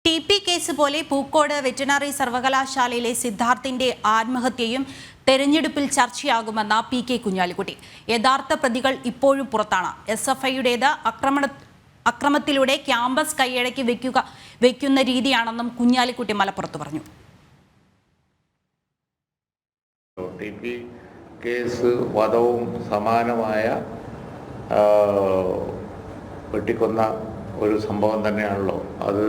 TP case പോലെ Pookode veterinary സർവകലാശാലയിലെ സിദ്ധാർത്ഥിന്റെ ആത്മഹത്യയും തെരഞ്ഞെടുപ്പിൽ ചർച്ചയാകുമെന്ന PK കുഞ്ഞാലിക്കുട്ടി. യഥാർത്ഥ പ്രതികൾ ഇപ്പോഴും പുറത്താണ്. SFIയുടേത് അക്രമത്തിലൂടെ ക്യാമ്പസ് കൈയടക്കി വെക്കുന്ന രീതിയാണെന്നും കുഞ്ഞാലിക്കുട്ടി മലപ്പുറത്ത് പറഞ്ഞു. TP കേസ് വധവും സമാനമായ വെട്ടിക്കൊന്ന ഒരു സംഭവം തന്നെയാണല്ലോ. അത്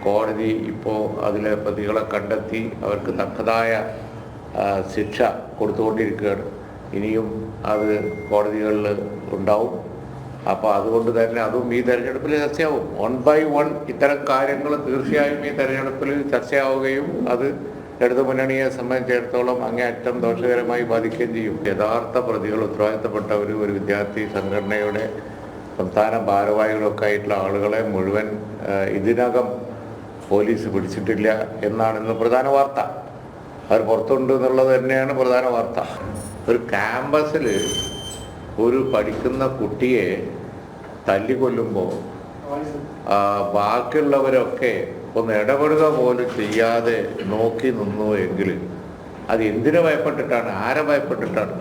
കോടതി ഇപ്പോൾ അതിലെ പ്രതികളെ കണ്ടെത്തി അവർക്ക് തക്കതായ ശിക്ഷ കൊടുത്തുകൊണ്ടിരിക്കുകയാണ്. ഇനിയും അത് കോടതികളിൽ ഉണ്ടാവും. അപ്പോൾ അതുകൊണ്ട് തന്നെ അതും ഈ തെരഞ്ഞെടുപ്പിൽ ചർച്ചയാവും. 1 by 1 ഇത്തരം കാര്യങ്ങൾ തീർച്ചയായും ഈ തെരഞ്ഞെടുപ്പിൽ ചർച്ചയാവുകയും അത് ഇടതുമുന്നണിയെ സംബന്ധിച്ചിടത്തോളം അങ്ങേയറ്റം ദോഷകരമായി ബാധിക്കുകയും ചെയ്യും. യഥാർത്ഥ പ്രതികൾ, ഉത്തരവാദിത്തപ്പെട്ട ഒരു വിദ്യാർത്ഥി സംഘടനയുടെ സംസ്ഥാന ഭാരവാഹികളൊക്കെ ആയിട്ടുള്ള ആളുകളെ മുഴുവൻ ഇതിനകം പോലീസ് പിടിച്ചിട്ടില്ല എന്നാണ് ഇന്ന് പ്രധാന വാർത്ത. അവർ പുറത്തുണ്ട് എന്നുള്ളത് തന്നെയാണ് പ്രധാന വാർത്ത. ഒരു ക്യാമ്പസിൽ ഒരു പഠിക്കുന്ന കുട്ടിയെ തല്ലിക്കൊല്ലുമ്പോൾ ബാക്കിയുള്ളവരൊക്കെ ഒന്ന് ഇടപെടുക പോലും ചെയ്യാതെ നോക്കി നിന്നു എങ്കിൽ അത് എന്തിനു ഭയപ്പെട്ടിട്ടാണ്, ആരെ ഭയപ്പെട്ടിട്ടാണ്?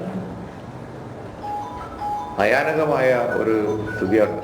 ഭയാനകമായ ഒരു സ്ഥിതിയാണ്.